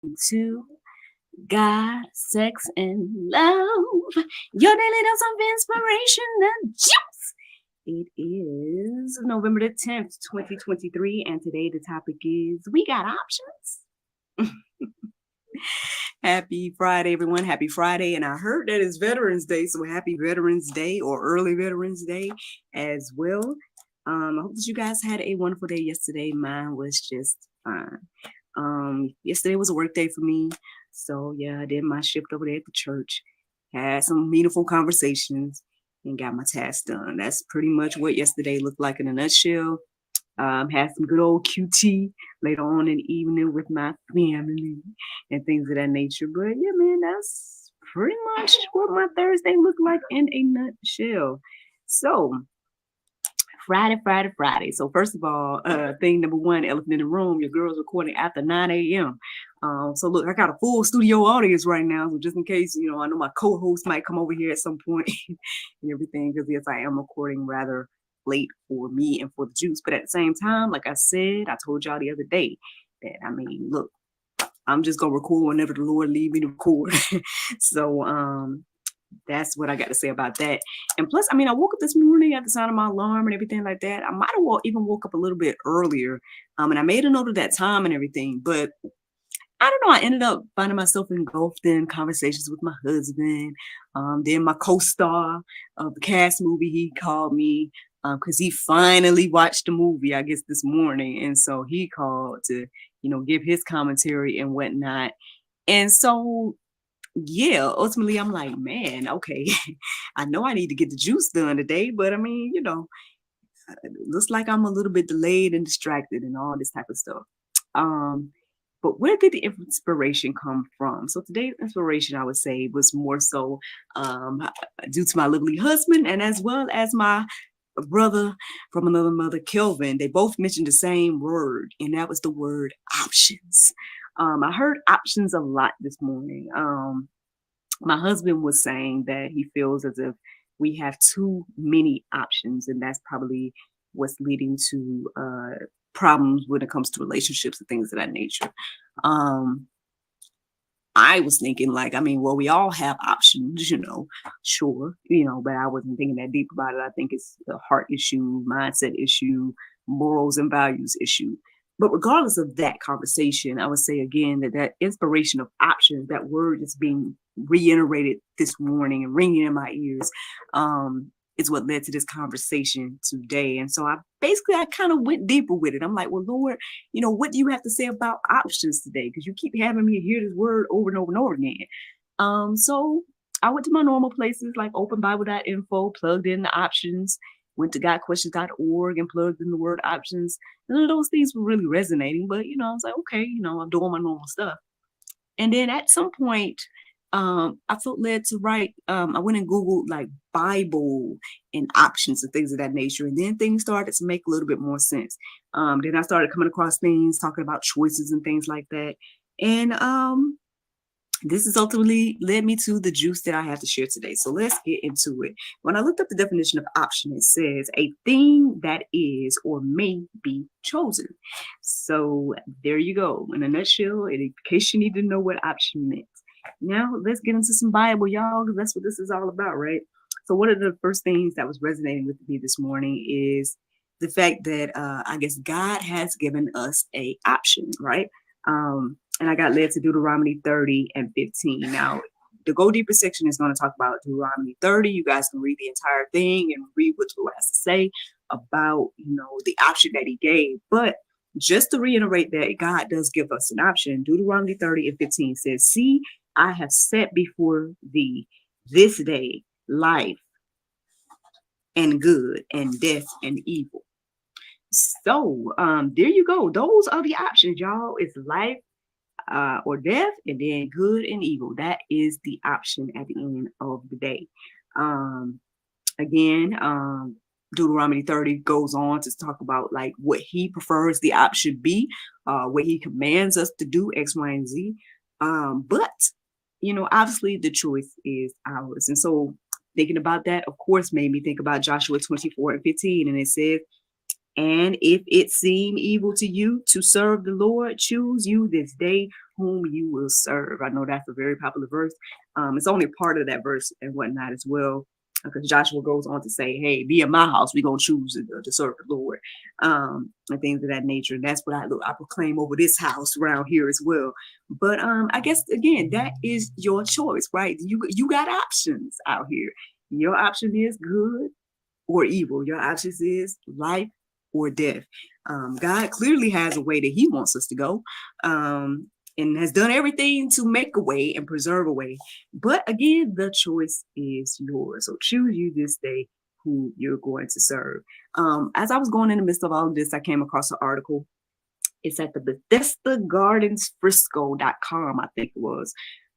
to God, sex, and love. Your daily dose of inspiration and juice. It is November the 10th, 2023, and today the topic is We Got Options. Happy Friday, everyone. Happy Friday. And I heard that it's Veterans Day, so happy Veterans Day or early Veterans Day as well. I hope that you guys had a wonderful day yesterday. Mine was just fine. Yesterday was a work day for me. So yeah, I did my shift over there at the church, had some meaningful conversations, and got my tasks done. That's pretty much what yesterday looked like in a nutshell. Had some good old QT later on in the evening with my family and things of that nature. But yeah, man, that's pretty much what my Thursday looked like in a nutshell. So Friday. So first of all, thing number one, elephant in the room, your girl's recording after 9 a.m. So look, I got a full studio audience right now. So just in case, I know my co-host might come over here at some point and everything, because yes, I am recording rather late for me and for the juice. But at the same time, like I said, I told y'all the other day that, look, I'm just going to record whenever the Lord lead me to record. So, that's what I got to say about that. And plus, I woke up this morning at the sound of my alarm and everything like that. I might have even woke up a little bit earlier. And I made a note of that time and everything. But I don't know. I ended up finding myself engulfed in conversations with my husband. Then my co-star of the cast movie, he called me because he finally watched the movie, I guess, this morning. And so he called to, give his commentary and whatnot. And so yeah, ultimately I'm like, man, okay, I know I need to get the juice done today, but it looks like I'm a little bit delayed and distracted and all this type of stuff. But where did the inspiration come from? So today's inspiration, I would say, was more so due to my lovely husband and as well as my brother from another mother, Kelvin. They both mentioned the same word, and that was the word options. I heard options a lot this morning. My husband was saying that he feels as if we have too many options, and that's probably what's leading to problems when it comes to relationships and things of that nature. I was thinking well, we all have options, sure, but I wasn't thinking that deep about it. I think it's a heart issue, mindset issue, morals and values issue. But regardless of that conversation, I would say again that inspiration of options, that word is being reiterated this morning and ringing in my ears, is what led to this conversation today. And so I kind of went deeper with it. I'm like, well, Lord, what do you have to say about options today? Because you keep having me hear this word over and over and over again. So I went to my normal places like openbible.info, plugged in the options, went to gotquestions.org and plugged in the word options. None of those things were really resonating, but I was like, okay, I'm doing my normal stuff. And then at some point, I felt led to write. I went and Googled like Bible and options and things of that nature. And then things started to make a little bit more sense. Then I started coming across things talking about choices and things like that. And this has ultimately led me to the juice that I have to share today. So let's get into it. When I looked up the definition of option, it says a thing that is or may be chosen. So there you go. In a nutshell, in case you need to know what option meant. Now let's get into some Bible, y'all, because that's what this is all about, right? So one of the first things that was resonating with me this morning is the fact that I guess God has given us a option, right? And I got led to Deuteronomy 30 and 15. Now, the Go Deeper section is going to talk about Deuteronomy 30. You guys can read the entire thing and read what the Lord has to say about, the option that he gave. But just to reiterate that God does give us an option, Deuteronomy 30 and 15 says, see, I have set before thee this day life and good and death and evil. So there you go. Those are the options, y'all. It's life or death, and then good and evil. That is the option at the end of the day. Again, Deuteronomy 30 goes on to talk about like what he prefers the option be, what he commands us to do, X, Y, and Z. But obviously the choice is ours. And so thinking about that, of course, made me think about Joshua 24 and 15. And it said, And if it seem evil to you to serve the Lord, choose you this day whom you will serve. I know that's a very popular verse. It's only part of that verse and whatnot as well, because Joshua goes on to say, hey, be in my house, we're going to choose to serve the Lord, and things of that nature. And that's what I proclaim over this house around here as well. But I guess, again, that is your choice, right? You got options out here. Your option is good or evil. Your options is life or death. God clearly has a way that he wants us to go, and has done everything to make a way and preserve a way. But again, the choice is yours. So choose you this day who you're going to serve. As I was going in the midst of all of this, I came across an article. It's at the Bethesda Gardens Frisco.com, I think it was.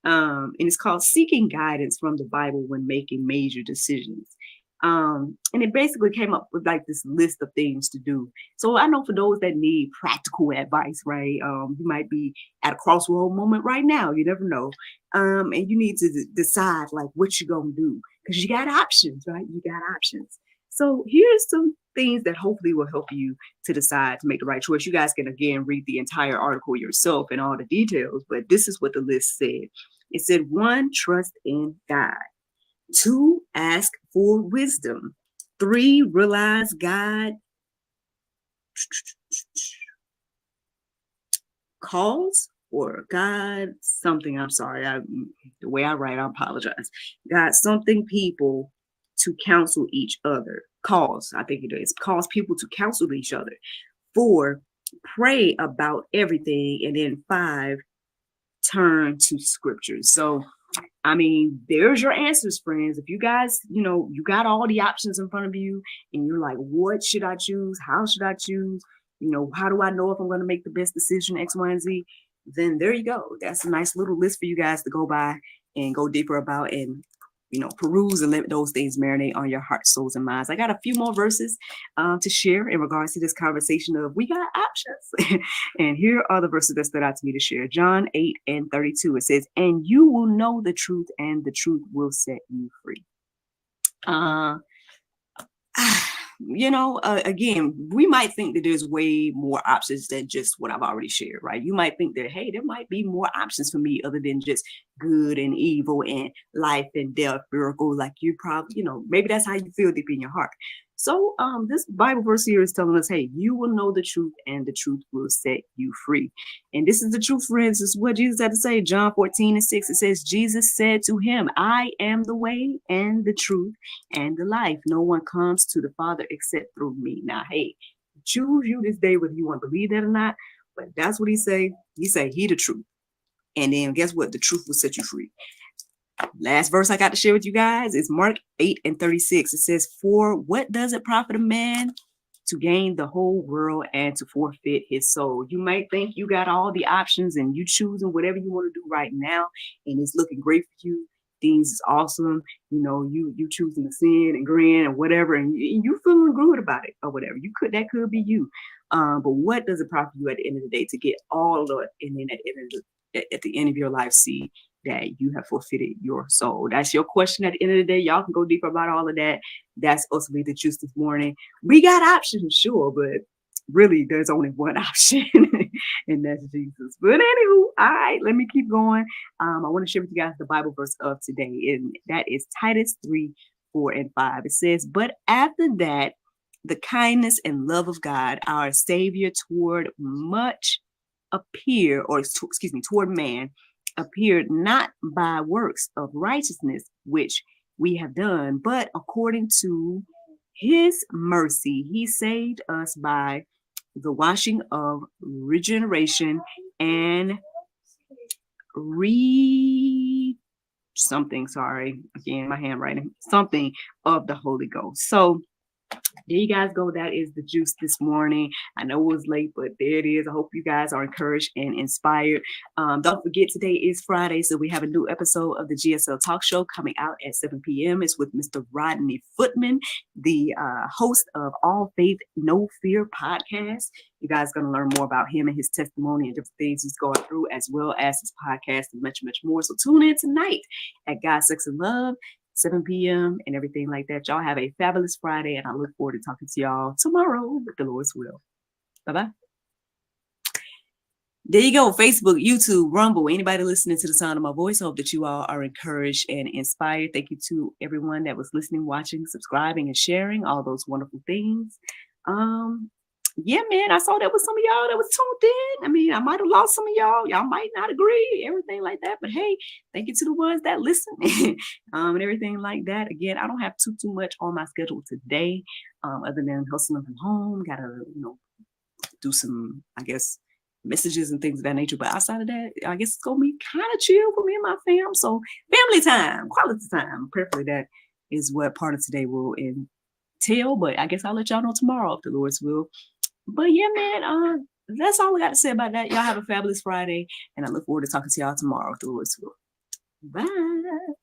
And it's called Seeking Guidance from the Bible When Making Major Decisions. And it basically came up with like this list of things to do. So I know for those that need practical advice, right? You might be at a crossroad moment right now. You never know. And you need to decide like what you're going to do, because you got options, right? You got options. So here's some things that hopefully will help you to decide to make the right choice. You guys can, again, read the entire article yourself and all the details, but this is what the list said. It said, 1, trust in God. 2, ask for wisdom. 3, realize God calls, or God something. I'm sorry. The way I write, I apologize. God something people to counsel each other. Calls, I think it is. Calls people to counsel each other. 4, pray about everything. And then 5, turn to scriptures. So I mean, there's your answers, friends. If you guys, you got all the options in front of you and you're like, what should I choose? How should I choose? How do I know if I'm going to make the best decision, X, Y, and Z? Then there you go. That's a nice little list for you guys to go by and go deeper about and, peruse and let those things marinate on your heart, souls, and minds. I got a few more verses to share in regards to this conversation of we got options. And here are the verses that stood out to me to share. John 8:32. It says, and you will know the truth, and the truth will set you free. Again, we might think that there's way more options than just what I've already shared, right? You might think that, hey, there might be more options for me other than just good and evil and life and death, miracle. Like you probably, maybe that's how you feel deep in your heart. So this Bible verse here is telling us, hey, you will know the truth, and the truth will set you free. And this is the truth, friends. This is what Jesus had to say. John 14:6. It says, Jesus said to him, I am the way and the truth and the life. No one comes to the Father except through me. Now, hey, choose you this day whether you want to believe that or not. But that's what he say. He say he the truth. And then guess what? The truth will set you free. Last verse I got to share with you guys is Mark 8:36. It says, for what does it profit a man to gain the whole world and to forfeit his soul? You might think you got all the options and you choosing whatever you want to do right now, and it's looking great for you. Things is awesome. You choosing to sin and grin and whatever, and you feeling good about it or whatever. That could be you. But what does it profit you at the end of the day to get all of it, and then at the end of your life, see that you have forfeited your soul? That's your question at the end of the day. Y'all can go deeper about all of that. That's ultimately the juice this morning. We got options, sure, but really there's only one option, and that's Jesus. But anywho, all right, let me keep going. I want to share with you guys the Bible verse of today, and that is Titus 3:4-5. It says, but after that, the kindness and love of God, our Savior, toward man, appeared not by works of righteousness which we have done, but according to his mercy, he saved us by the washing of regeneration and something of the Holy Ghost. So there you guys go. That is the juice this morning. I know it was late, but there it is. I hope you guys are encouraged and inspired. Don't forget, today is Friday, so we have a new episode of the GSL Talk Show coming out at 7 p.m. It's with Mr. Rodney Footman, the host of All Faith, No Fear podcast. You guys are going to learn more about him and his testimony and different things he's going through, as well as his podcast and much, much more. So tune in tonight at God, Sex, and Love. 7 p.m. and everything like that. Y'all have a fabulous Friday, and I look forward to talking to y'all tomorrow with the Lord's will. Bye-bye. There you go. Facebook, YouTube, Rumble, anybody listening to the sound of my voice. I hope that you all are encouraged and inspired. Thank you to everyone that was listening, watching, subscribing, and sharing all those wonderful things. Yeah, man, I saw that with some of y'all that was tuned in. I mean, I might have lost some of y'all. Y'all might not agree, everything like that. But hey, thank you to the ones that listen and everything like that. Again, I don't have too much on my schedule today, other than hustling from home. Gotta, do some, I guess, messages and things of that nature. But outside of that, I guess it's gonna be kind of chill for me and my fam. So family time, quality time. Preferably that is what part of today will entail. But I guess I'll let y'all know tomorrow if the Lord's will. But yeah, man, that's all I got to say about that. Y'all have a fabulous Friday, and I look forward to talking to y'all tomorrow if the Lord's will. Bye.